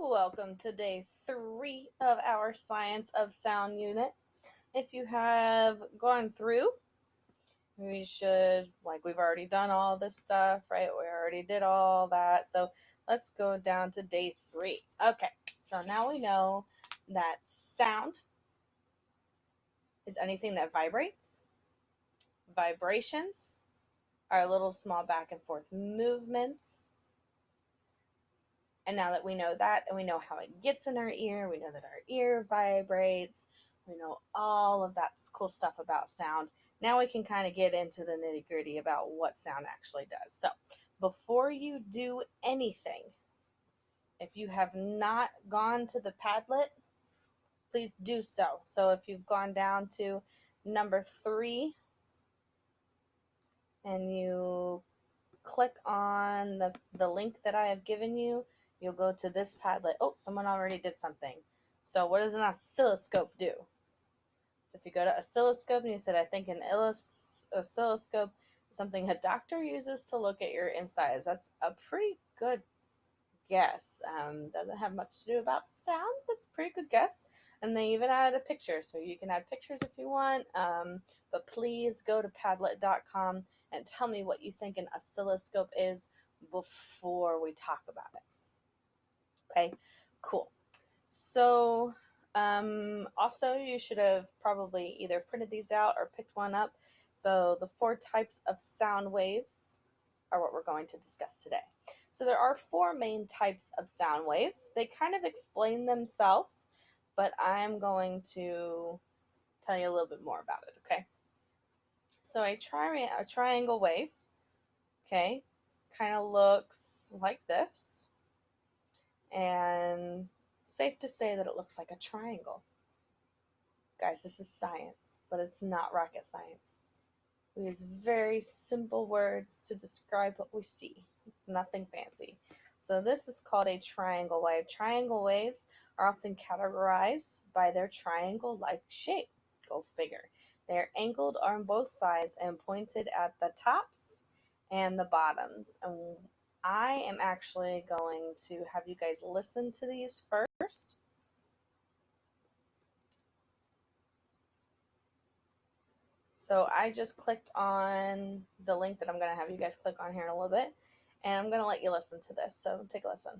Welcome to day 3 of our Science of Sound unit. If you have gone through, we should, like we've already done all this stuff, right? We already did all that. So let's go down to day 3. Okay, so now we know that sound is anything that vibrates. Vibrations are little small back and forth movements. And now that we know that and we know how it gets in our ear, we know that our ear vibrates, we know all of that cool stuff about sound. Now we can kind of get into the nitty gritty about what sound actually does. So before you do anything, if you have not gone to the Padlet, please do so. So if you've gone down to number 3 and you click on the link that I have given you, you'll go to this Padlet. Oh, someone already did something. So what does an oscilloscope do? So if you go to oscilloscope and you said, I think an oscilloscope is something a doctor uses to look at your insides. That's a pretty good guess. Doesn't have much to do about sound. That's a pretty good guess. And they even added a picture, so you can add pictures if you want. But please go to Padlet.com and tell me what you think an oscilloscope is before we talk about it. Okay, cool. So also you should have probably either printed these out or picked one up. So the 4 types of sound waves are what we're going to discuss today. So there are 4 main types of sound waves. They kind of explain themselves, but I'm going to tell you a little bit more about it, okay? So a triangle wave, okay, kind of looks like this. And safe to say that it looks like a triangle. Guys, this is science, but it's not rocket science. We use very simple words to describe what we see. Nothing fancy. So this is called a triangle wave. Triangle waves are often categorized by their triangle-like shape. Go figure. They are angled on both sides and pointed at the tops and the bottoms. And I am actually going to have you guys listen to these first. So I just clicked on the link that I'm going to have you guys click on here in a little bit, and I'm going to let you listen to this. So take a listen.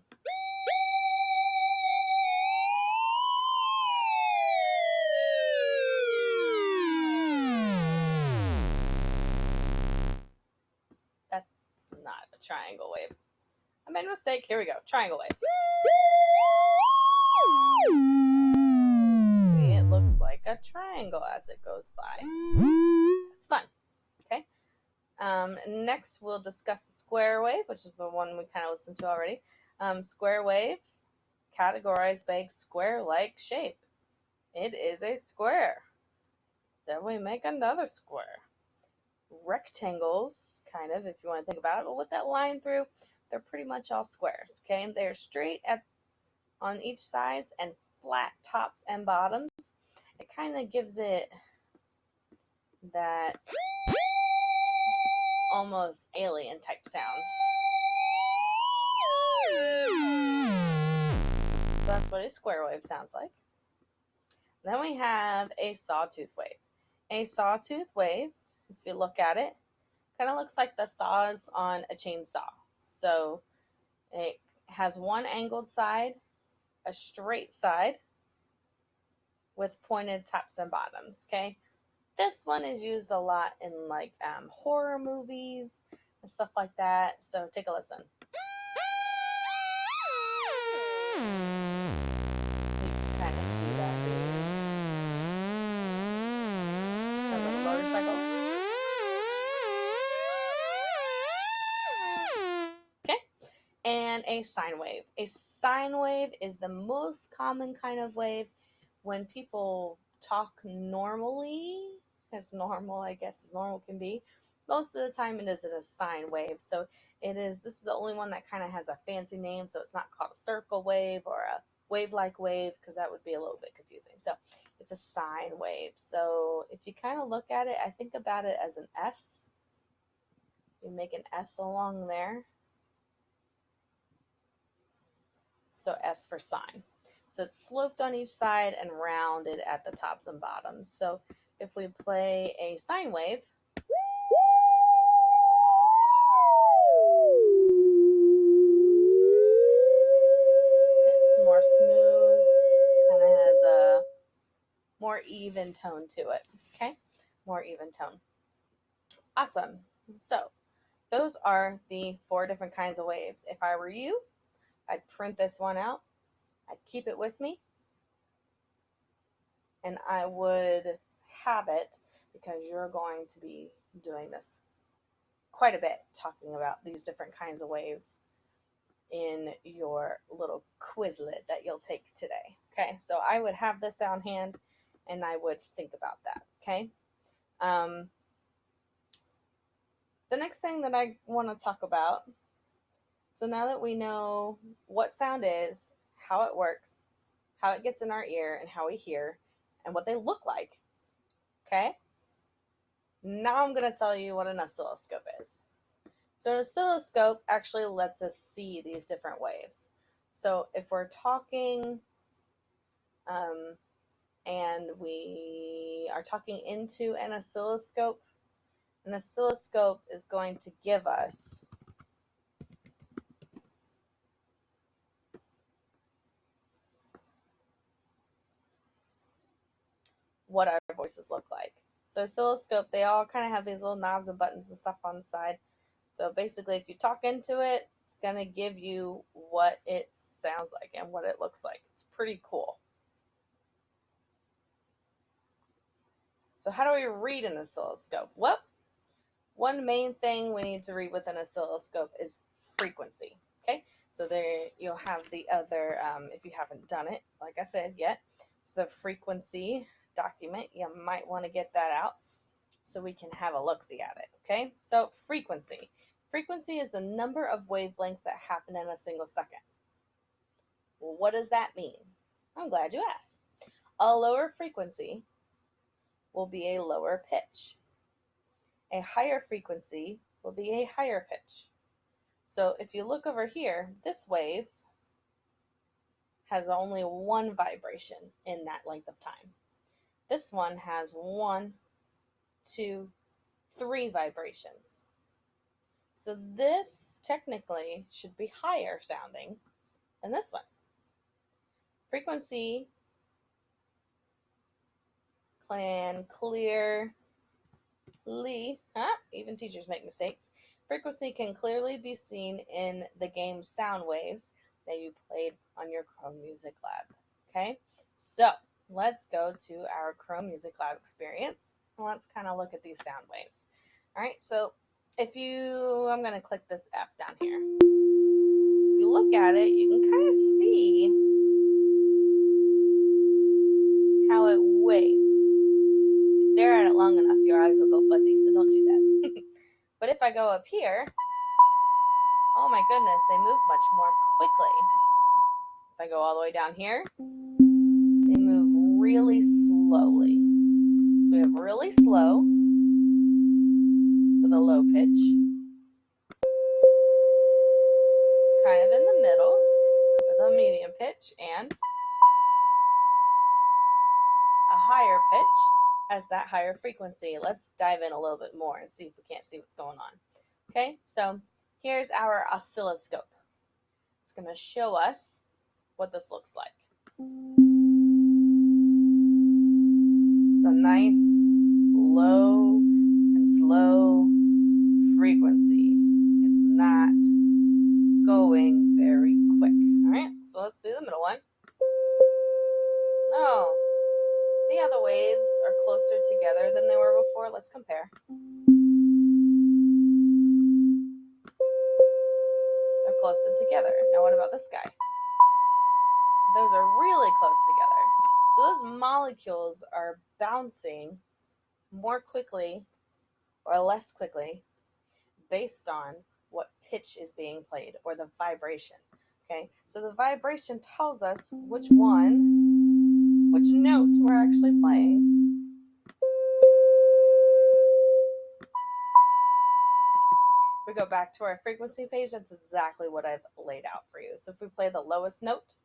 That's not a triangle wave. I made a mistake. Here we go. Triangle wave. See, it looks like a triangle as it goes by. It's fun. Okay. Next, we'll discuss the square wave, which is the one we kind of listened to already. Square wave, categorized by a square-like shape. It is a square. Then we make another square. Rectangles, kind of, if you want to think about it, but with that line through, they're pretty much all squares. Okay, they're straight on each sides and flat tops and bottoms. It kind of gives it that almost alien type sound. So that's what a square wave sounds like. Then we have a sawtooth wave. A sawtooth wave, if you look at it, kind of looks like the saws on a chainsaw. So it has one angled side, a straight side with pointed tops and bottoms, okay? This one is used a lot in like horror movies and stuff like that. So take a listen. You can kind of see that being. Sounds like a motorcycle. Okay. And a sine wave. A sine wave is the most common kind of wave when people talk normally, as normal, I guess, as normal can be. Most of the time it is a sine wave. So this is the only one that kind of has a fancy name. So it's not called a circle wave or a wave-like wave, because that would be a little bit confusing. So it's a sine wave. So if you kind of look at it, I think about it as an S. You make an S along there. So S for sine. So it's sloped on each side and rounded at the tops and bottoms. So if we play a sine wave, it's more smooth, kind of has a more even tone to it. Okay, more even tone. Awesome. So those are the 4 different kinds of waves. If I were you, I'd print this one out, I'd keep it with me, and I would have it because you're going to be doing this quite a bit, talking about these different kinds of waves in your little Quizlet that you'll take today. Okay, so I would have this on hand and I would think about that. Okay. The next thing that I want to talk about, so now that we know what sound is, how it works, how it gets in our ear, and how we hear, and what they look like, okay? Now I'm going to tell you what an oscilloscope is. So an oscilloscope actually lets us see these different waves. So if we're talking and we are talking into an oscilloscope is going to give us what our voices look like. So oscilloscope, they all kind of have these little knobs and buttons and stuff on the side. So basically, if you talk into it, it's going to give you what it sounds like and what it looks like. It's pretty cool. So how do we read an oscilloscope? Well, one main thing we need to read with an oscilloscope is frequency. Okay, so there you'll have the other, if you haven't done it, like I said yet, so the frequency document, you might want to get that out so we can have a look-see at it. Okay, so frequency. Frequency is the number of wavelengths that happen in a single second. Well, what does that mean? I'm glad you asked. A lower frequency will be a lower pitch. A higher frequency will be a higher pitch. So if you look over here, this wave has only one vibration in that length of time. This one has 1, 2, 3 vibrations. So this technically should be higher sounding than this one. Frequency can clearly, even teachers make mistakes. Frequency can clearly be seen in the game sound waves that you played on your Chrome Music Lab. Okay, so let's go to our Chrome Music Lab experience. Let's kind of look at these sound waves. All right, so I'm going to click this F down here. If you look at it, you can kind of see how it waves. If you stare at it long enough, your eyes will go fuzzy, so don't do that. But if I go up here, oh my goodness, they move much more quickly. If I go all the way down here, they move really slowly. So we have really slow with a low pitch, kind of in the middle with a medium pitch, and a higher pitch as that higher frequency. Let's dive in a little bit more and see if we can't see what's going on. Okay, so here's our oscilloscope. It's going to show us what this looks like. It's a nice low and slow frequency. It's not going very quick. All right, so let's do the middle one. No. See how the waves are closer together than they were before? Let's compare. They're closer together. Now what about this guy? Those are really close together. So those molecules are bouncing more quickly or less quickly based on what pitch is being played or the vibration. Okay, so the vibration tells us which note we're actually playing. If we go back to our frequency page, that's exactly what I've laid out for you. So if we play the lowest note,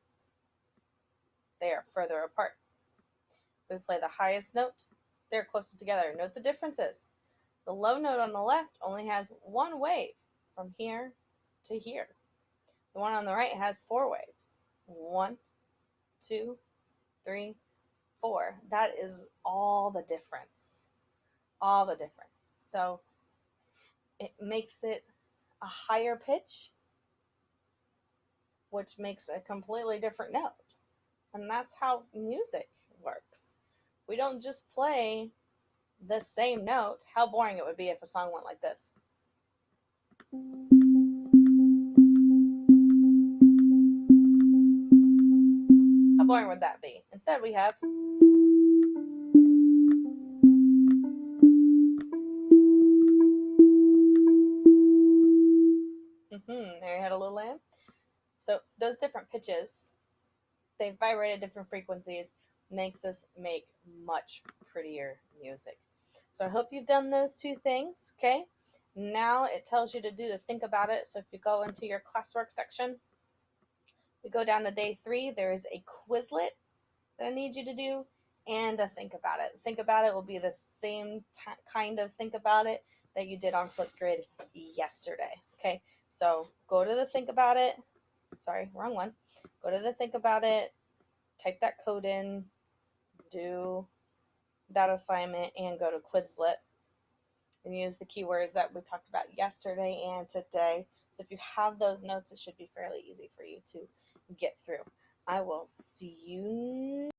they are further apart. If we play the highest note, they're closer together. Note the differences. The low note on the left only has one wave from here to here. The one on the right has 4 waves. 1, 2, 3, 4. That is all the difference. All the difference. So it makes it a higher pitch, which makes a completely different note. And that's how music works. We don't just play the same note. How boring it would be if a song went like this. How boring would that be? Instead, we have. There you had a little lamb. So those different pitches, they vibrate at different frequencies, makes us make much prettier music. So I hope you've done those 2 things, okay? Now it tells you to do to think about it. So if you go into your classwork section, we go down to day 3, there is a Quizlet that I need you to do and a think about it. Think about it will be the same kind of think about it that you did on Flipgrid yesterday, okay? So go to the think about it. Sorry, wrong one. Go to the think about it, type that code in, do that assignment, and go to Quizlet and use the keywords that we talked about yesterday and today. So if you have those notes, it should be fairly easy for you to get through. I will see you